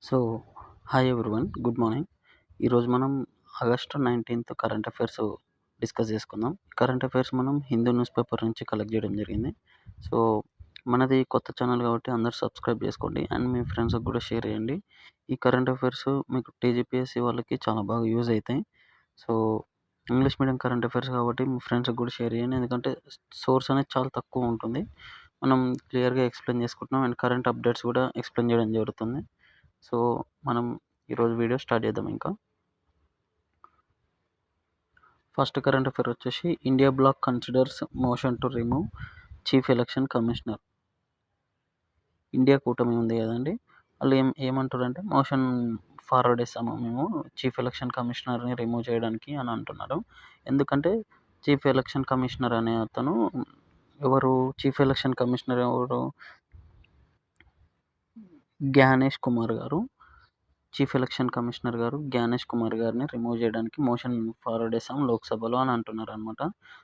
So, hi everyone. Good morning. ఈరోజు మనం August 19థ్ current affairs discuss చేసుకుందాం. కరెంట్ అఫైర్స్ మనం హిందూ న్యూస్ పేపర్ నుంచి కలెక్ట్ చేయడం జరిగింది. సో, మనది కొత్త ఛానల్ కాబట్టి అందరూ సబ్స్క్రైబ్ చేసుకోండి అండ్ మీ ఫ్రెండ్స్‌కి కూడా షేర్ చేయండి. ఈ కరెంట్ అఫైర్స్ మీకు టీజీపీఎస్సీ వాళ్ళకి చాలా బాగా యూజ్ అయితాయి. So, English medium current affairs కాబట్టి మీ ఫ్రెండ్స్‌కి కూడా షేర్ చేయండి. ఎందుకంటే సోర్స్ అనేది చాలా తక్కువ ఉంటుంది. మనం క్లియర్‌గా ఎక్స్‌ప్లెయిన్ చేసుకుంటున్నాం అండ్ కరెంట్ అప్డేట్స్ కూడా ఎక్స్‌ప్లెయిన్ చేయడం జరుగుతుంది. సో, మనం ఈరోజు వీడియో స్టార్ట్ చేద్దాం ఇంకా. ఫస్ట్ కరెంట్ అఫైర్ వచ్చేసి India bloc considers motion to remove chief election commissioner. India కూటమి ఉంది కదండీ! వాళ్ళు ఏమంటారంటే మోషన్ ఫార్వర్డ్ చేసాము మేము చీఫ్ ఎలక్షన్ కమిషనర్‌ని రిమూవ్ చేయడానికి అని అంటున్నారు. ఎందుకంటే చీఫ్ ఎలక్షన్ కమిషనర్ అనే అతను చీఫ్ ఎలక్షన్ కమిషనర్ ఎవరు? జ్ఞానేష్ కుమార్ గారు. చీఫ్ ఎలక్షన్ కమిషనర్ గారు జ్ఞానేష్ కుమార్ గారిని రిమూవ్ చేయడానికి మోషన్ ఫార్వర్డ్ చేసాం లోక్‌సభలో అని అంటున్నారనమాట.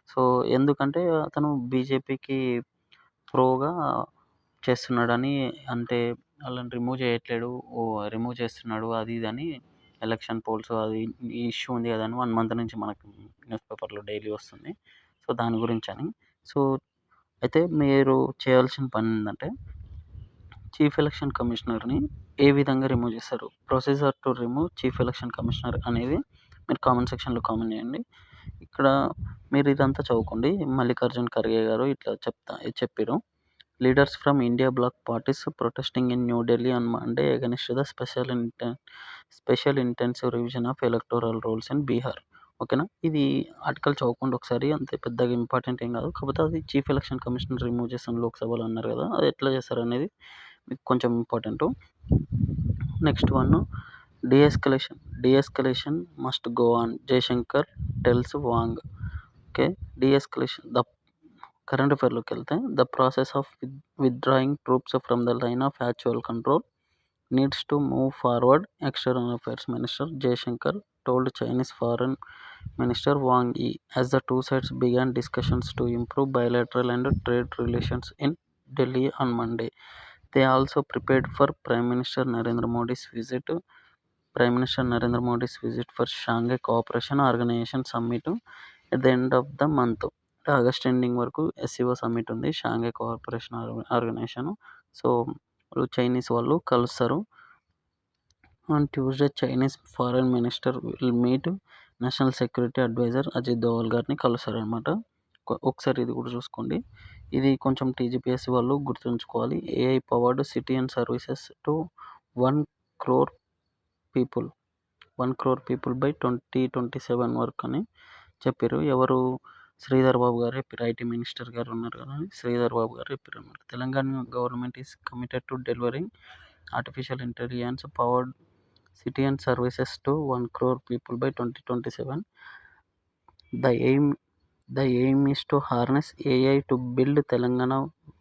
సో, ఎందుకంటే అతను బీజేపీకి ప్రోగా చేస్తున్నాడని, అంటే వాళ్ళని రిమూవ్ చేయట్లేడు. రిమూవ్ చేస్తున్నాడు అది ఇది అని ఎలక్షన్ పోల్స్ అది ఈ ఇష్యూ ఉంది కదా అని 1 మంత్ నుంచి మనకు న్యూస్ పేపర్‌లో డైలీ వస్తుంది. సో, దాని గురించని. సో, అయితే మీరు చేయాల్సిన పనేందంటే చీఫ్ ఎలక్షన్ కమిషనర్‌ని ఏ విధంగా రిమూవ్ చేస్తారు? Procedure to remove chief election commissioner అనేది మీరు కామెంట్ సెక్షన్‌లో కామెంట్ చేయండి. ఇక్కడ మీరు ఇదంతా చదువుకోండి. మల్లికార్జున్ ఖర్గే గారు ఇట్లా చెప్పిర్రు. Leaders from India bloc parties protesting in New Delhi on Monday against the special intensive revision of electoral rules in Bihar. ఓకేనా? ఇది ఆర్టికల్ చదువుకోండి ఒకసారి. అంతే పెద్దగా ఇంపార్టెంట్ ఏం కాదు. కాకపోతే అది చీఫ్ ఎలక్షన్ కమిషనర్ రిమూవ్ చేస్తాం లోక్‌సభలో అన్నారు కదా! అది ఎట్లా చేస్తారనేది మీకు కొంచెం important. Next one de-escalation must go on Jaishankar tells Wang. Okay. The current అఫైర్‌లోకి వెళ్తే the process of withdrawing troops from the line of actual control needs to move forward. External affairs minister Jaishankar told Chinese foreign Minister Wang Yi as the two sides began discussions to improve bilateral and trade relations in Delhi on Monday. They also prepared for Prime Minister Narendra Modi's visit for Shanghai Cooperation Organization Summit at the end of the month. August ending వరకు SCO summit ఉంది, Shanghai Cooperation Organisation. So, Chinese వాళ్ళు కలుస్తారు. On Tuesday Chinese foreign minister will meet national security adviser Ajit Doval గారిని కలుస్తారనమాట. ఒకసారి ఇది కూడా చూసుకోండి. ఇది కొంచెం టీజీపీఎస్సీ వాళ్ళు గుర్తుంచుకోవాలి. AI powered city and services to 1 crore people 1 crore people by 2027 వరకు అని చెప్పారు. ఎవరు? శ్రీధర్ బాబు గారు చెప్పారు. ఐటీ మినిస్టర్ గారు ఉన్నారు కదా, శ్రీధర్ బాబు గారు చెప్పారనమాట. Telangana government is committed to delivering artificial intelligence powered city and services to 1 crore people by 2027. The aim is to harness AI to build Telangana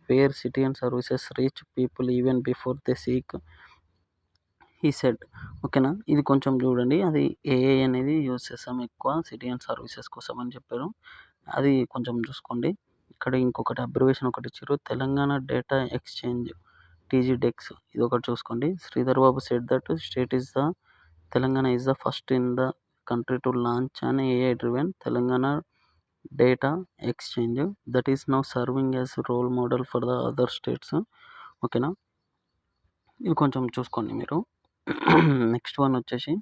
where city and services reach people even before they seek, he said. ఓకేనా? ఇది కొంచెం చూడండి. అది AI అనేది use చేస్తాం ఎక్కువ city and services కోసం అని చెప్పారు. అది కొంచెం చూసుకోండి. ఇక్కడ ఇంకొకటి అబ్రివేషన్ ఒకటి ఇచ్చారు. తెలంగాణ డేటా ఎక్స్చేంజ్ టీజీడెక్స్ ఇది ఒకటి చూసుకోండి. Sridhar Babu said that Telangana is the first in the country to launch an AI-driven Telangana data exchange that is now serving as role model for the other states. ఓకేనా? ఇది కొంచెం చూసుకోండి మీరు. నెక్స్ట్ వన్ వచ్చేసి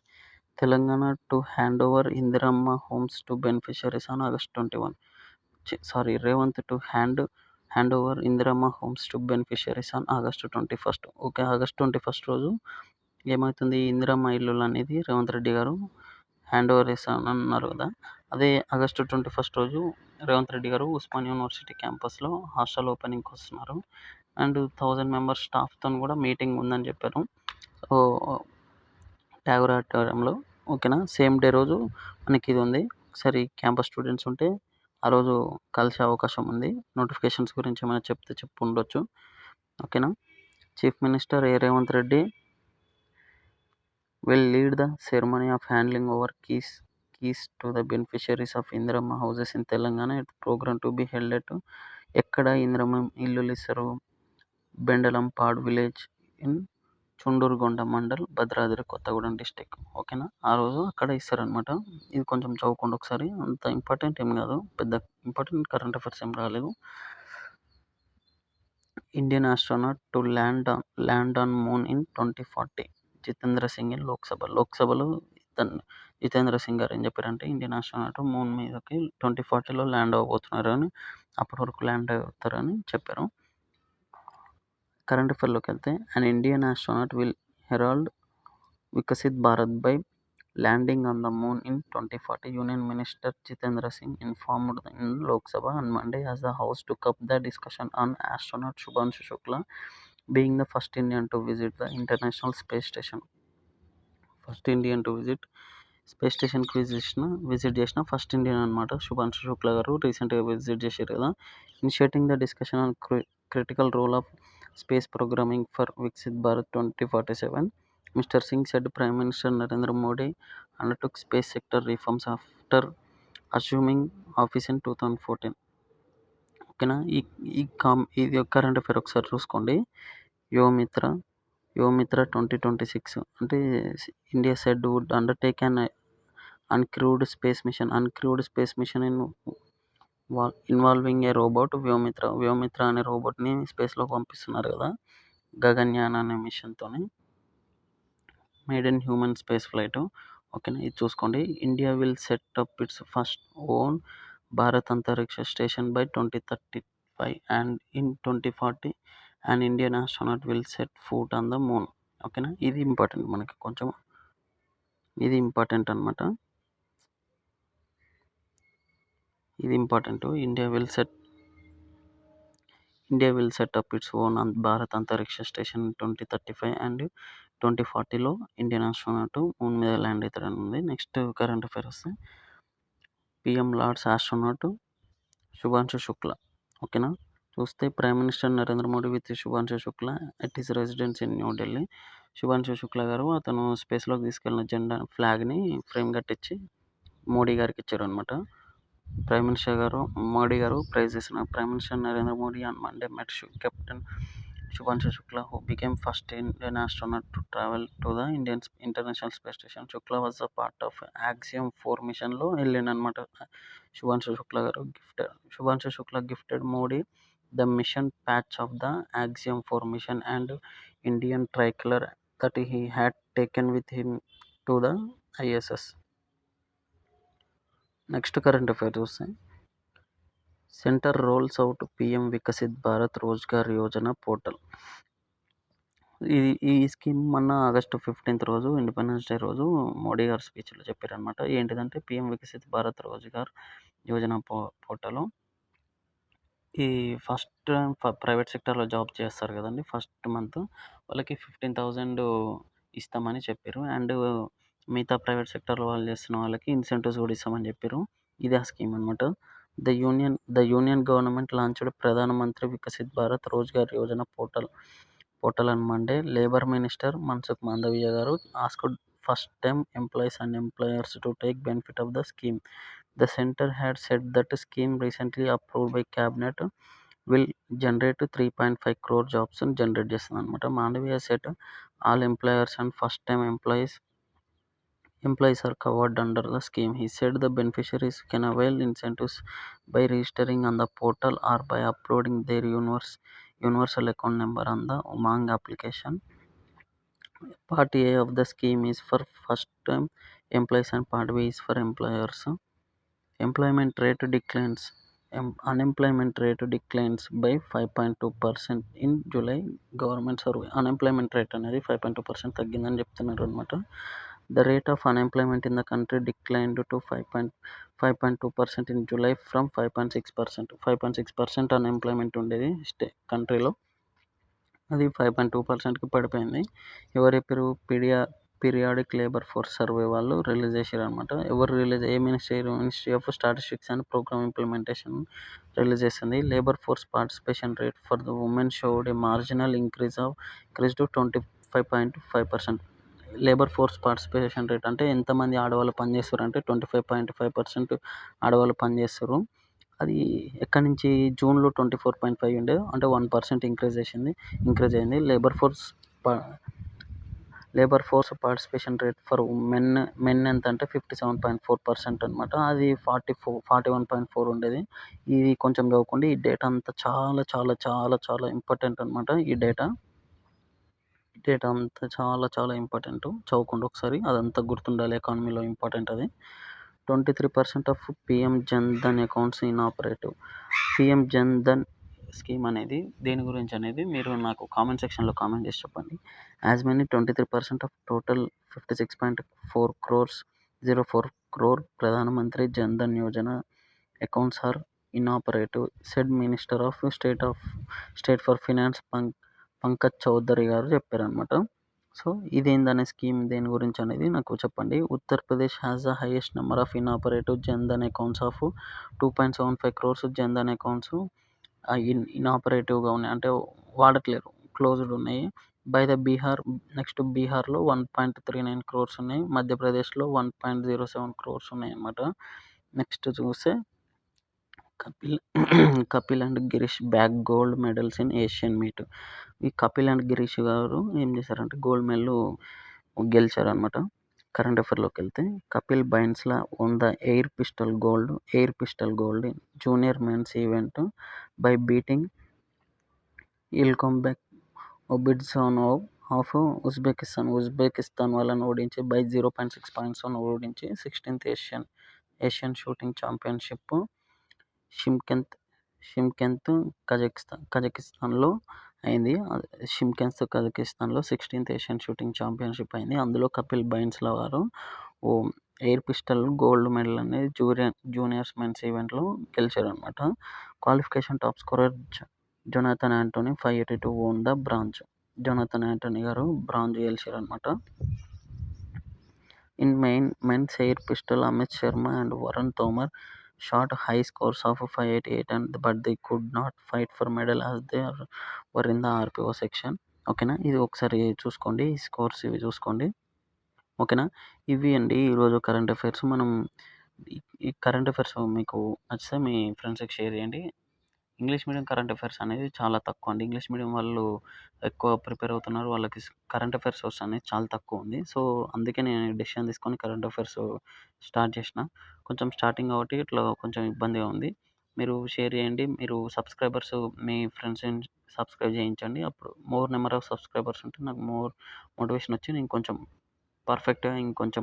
Telangana to hand over Indiramma homes to beneficiaries on August 21. Revanth to hand over Indiramma homes to beneficiaries on August 21. Okay. August 21 రోజు ఏమవుతుంది? ఇందిరమ్మ ఇల్లులు అనేది రేవంత్ రెడ్డి గారు హ్యాండ్ ఓవర్ చేస్తానన్నారు కదా. అదే ఆగస్టు 21 రోజు రేవంత్ రెడ్డి గారు ఉస్మానియా యూనివర్సిటీ క్యాంపస్‌లో హాస్టల్ ఓపెనింగ్‌కి వస్తున్నారు. అండ్ 1000 మెంబర్స్ స్టాఫ్‌తోని కూడా మీటింగ్ ఉందని చెప్పారు. సో, ట్యాగూర్ ఆడిటోరియంలో. ఓకేనా? సేమ్ డే రోజు మనకి ఇది ఉంది. ఒకసారి క్యాంపస్ స్టూడెంట్స్ ఉంటే ఆ రోజు కలిసే అవకాశం ఉంది. నోటిఫికేషన్స్ గురించి ఏమైనా చెప్తే చెప్పుండొచ్చు. ఓకేనా? Chief minister Revanth Reddy will lead the ceremony of handing over keys to the beneficiaries of Indiramma houses in Telangana at the program to be held at ఎక్కడ ఇందిరమ్మ ఇల్లులు ఇస్తారు? Bendalampad village in Chundurugonda mandal, Bhadradri Kothagudem district. ఓకేనా. ఆ రోజు అక్కడ ఇస్తారనమాట. ఇది కొంచెం చదువుకోండి ఒకసారి. అంత ఇంపార్టెంట్ ఏం కాదు. పెద్ద ఇంపార్టెంట్ కరెంట్ అఫైర్స్ ఏం రాలేదు. Indian astronaut to land on moon in 2040. Jitendra Singh in లోక్సభలో జితేంద్ర సింగ్ గారు ఏం చెప్పారంటే ఇండియన్ ఆస్ట్రోనాట్ మూన్ మీదకి 2040లో ల్యాండ్ అవ్వబోతున్నారు అని, అప్పటి వరకు ల్యాండ్ అవుతారని చెప్పారు. కరెంట్ అఫైర్లోకి వెళ్తే and Indian astronaut will herald Viksit Bharat by landing on the moon in 2040, Union Minister Jitendra Singh informed in Lok Sabha on Monday as the House took up the discussion on astronaut Shubhanshu Shukla being the first Indian to visit the International Space Station. First Indian to space స్టేషన్కి visit చేసిన first Indian అనమాట శుభాంశు శుక్లా గారు. రీసెంట్గా visit చేశారు కదా. Initiating the discussion on critical role of space programming for Viksit Bharat 2047. Mr. Singh said Prime Minister Narendra Modi undertook space sector reforms after assuming office in 2014. ఓకేనా. ఇది current affair ఒకసారి చూసుకోండి. యువమిత్ర 2026 అంటే India said would undertake an uncrewed space mission involving a robot Vyommitra అనే రోబోట్ని స్పేస్లోకి పంపిస్తున్నారు కదా, గగన్యాన్ అనే మిషన్తోని. Made in human space flight. ఓకేనా. ఇది చూసుకోండి. India will set up its first own Bharat Antariksh station by 2035 and in 2040 and Indian astronaut will set foot on the moon. ఓకేనా. ఇది ఇంపార్టెంట్ మనకి కొంచెం. ఇది ఇంపార్టెంట్ అనమాట. ఇది important. India will set up it's own Bharat Antariksh station 2035 and 2040లో Indian astronaut moon మీద land అవుతారని ఉంది. నెక్స్ట్ కరెంట్ అఫైర్ వస్తే PM lauds astronaut Shubhanshu Shukla. ఓకేనా. చూస్తే prime minister Narendra Modi with Shubhanshu Shukla at his residence in New Delhi. Shubhanshu Shukla గారు అతను స్పేస్లోకి తీసుకెళ్ళిన జెండా ఫ్లాగ్ని ఫ్రేమ్ కట్టించి మోడీ గారికి ఇచ్చారు అనమాట. ప్రైమ్ మినిస్టర్ మోడీ గారు ప్రైజ్ చేసిన prime minister Narendra Modi on Monday met captain Shubhanshu Shukla, who became first Indian astronaut to travel to the Indian International Space Station. Shukla was a part of Axiom 4 మిషన్లో వెళ్ళిండనమాట. Shubhanshu Shukla gifted Modi the mission patch of the Axiom 4 mission and Indian tricolor that he had taken with him to the ISS. Next current affair చూస్తే centre rolls out PM Viksit Bharat Rozgar Yojana portal. ఈ scheme మొన్న August 15 రోజు independence day రోజు మోడీ గారు స్పీచ్లో చెప్పారనమాట. ఏంటిదంటే PM Viksit Bharat Rozgar Yojana portal. ఈ first time private సెక్టర్లో జాబ్ చేస్తారు కదండి, ఫస్ట్ మంత్ వాళ్ళకి 15,000 ఇస్తామని చెప్పారు. అండ్ మిగతా ప్రైవేట్ సెక్టర్లో వాళ్ళు చేస్తున్న వాళ్ళకి ఇన్సెంటివ్స్ కూడా ఇస్తామని చెప్పారు. ఇది ఆ స్కీమ్ అనమాట. The union government launched Pradhan Mantri Viksit Bharat Rozgar Yojana portal on Monday. Labor Minister Mansukh Mandaviya garu asked first time employees and employers to take benefit of the scheme. The center had said that the scheme recently approved by cabinet will generate 3.5 crore jobs and generate చేస్తుంది అనమాట. Mandaviya said all employers and first time employees are covered under the scheme. He said the beneficiaries can avail incentives by registering on the portal or by uploading their universal account number on the Umang application. Part A of the scheme is for first time employees and Part B is for employers. Unemployment rate declines by 5.2% in July. Government survey. Unemployment rate అనేది 5.2% తగ్గిందని చెప్తున్నారు అనమాట. The rate of unemployment in the country declined to 5.2% in July from 5.6%. 5.6% unemployment ఉండేది కంట్రీలో, అది 5.2%కి పడిపోయింది. ఎవరు చెప్పారు? పీరియాడిక్ లేబర్ ఫోర్స్ సర్వే వాళ్ళు రిలీజ్ చేశారు అనమాట. A ministry of statistics and programme implementation release చేసింది. Labour force participation rate for the women showed a marginal increase to 25.5%. Labour force participation rate అంటే ఎంతమంది ఆడవాళ్ళు పనిచేస్తారు అంటే 25.5% ఆడవాళ్ళు పనిచేస్తారు. అది ఎక్కడి నుంచి జూన్లో 24.5 ఉండే, అంటే 1% ఇంక్రీజ్ అయింది. Labour force labour force participation rate for men ఎంత అంటే 57.4% అనమాట. అది 41.4 ఉండేది. ఇది కొంచెం చదువుకోండి. ఈ డేటా అంతా చాలా చాలా చాలా చాలా ఇంపార్టెంట్ అనమాట. ఈ డేటా అంతా చాలా చాలా ఇంపార్టెంట్. చదువుకోండి ఒకసారి. అదంతా గుర్తుండాలి. ఎకానమీలో ఇంపార్టెంట్ అది. 23% of PM Jan Dhan accounts inoperative. PM Jan Dhan scheme అనేది దేని గురించి అనేది మీరు నాకు కామెంట్ సెక్షన్లో కామెంట్ చేసి చెప్పండి. As many 23% of total 56.4 crores 04 crore Pradhan Mantri Jan Dhan Yojana accounts are inoperative said minister of state for finance Pankaj Chaudhary గారు చెప్పారనమాట. సో ఇదేందనే స్కీమ్ దేని గురించి అనేది నాకు చెప్పండి. Uttar Pradesh has the highest number of inoperative Jan Dhan accounts of 2.75 crores Jan Dhan accounts ఇనాపరేటివ్గా ఉన్నాయి, అంటే వాడట్లేరు, క్లోజ్డ్ ఉన్నాయి. బై ద నెక్స్ట్ బీహార్లో 1.39 crores ఉన్నాయి. మధ్యప్రదేశ్లో 1.07 crores ఉన్నాయి అన్నమాట. నెక్స్ట్ చూస్తే Kapil and Girish bag gold medals in Asian meet. ఈ కపిల్ అండ్ గిరీష్ గారు ఏం చేశారంటే గోల్డ్ మెడల్ గెలిచారనమాట. కరెంట్ అఫైర్లోకి వెళ్తే Kapil Bainsla on the air pistol gold junior men's event by beating Ilkhombek Obidjonov of Uzbekistan వాళ్ళని ఓడించి బై 0.6 points ఓడించి 16th Asian shooting championship Shymkent కజకిస్తాన్లో అయింది. కజకిస్తాన్లో 16th ఏషియన్ షూటింగ్ ఛాంపియన్షిప్ అయింది. అందులో కపిల్ బైన్స్లా వారు ఎయిర్ పిస్టల్ గోల్డ్ మెడల్ అనేది జూనియర్స్ మెన్స్ ఈవెంట్లో గెలిచారనమాట. Qualification top scorer Jonathan Antony 582 on the bronze. Jonathan Antony గారు బ్రాంజ్ గెలిచారనమాట. In men's air pistol Amit Sharma and Varun Tomar shot high scores of 588 but they could not fight for medal as they were in the RPO section. ఓకేనా, ఇది ఒకసారి చూసుకోండి. ఈ scores ఇవి చూసుకోండి. ఓకేనా, ఇవి అండి ఈరోజు కరెంట్ అఫైర్స్. మనం ఈ కరెంట్ అఫైర్స్ మీకు నచ్చితే మీ ఫ్రెండ్స్కి షేర్ చేయండి. ఇంగ్లీష్ మీడియం కరెంట్ అఫైర్స్ అనేది చాలా తక్కువ అండి. ఇంగ్లీష్ మీడియం వాళ్ళు ఎక్కువ ప్రిపేర్ అవుతున్నారు. వాళ్ళకి కరెంట్ అఫైర్స్ సోర్స్ అనేది చాలా తక్కువ ఉంది. సో అందుకే నేను డెసిషన్ తీసుకొని కరెంట్ అఫైర్స్ స్టార్ట్ చేసిన. కొంచెం స్టార్టింగ్ కాబట్టి ఇట్లా కొంచెం ఇబ్బందిగా ఉంది. మీరు షేర్ చేయండి. మీరు సబ్స్క్రైబర్స్ మీ ఫ్రెండ్స్ని సబ్స్క్రైబ్ చేయించండి. అప్పుడు మోర్ నెంబర్ ఆఫ్ సబ్స్క్రైబర్స్ ఉంటే నాకు మోర్ మోటివేషన్ వచ్చి నేను ఇంకొంచెం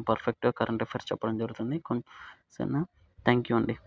పర్ఫెక్ట్గా కరెంట్ అఫైర్స్ చెప్పడం జరుగుతుంది. సరేనా, థ్యాంక్ యూ అండి.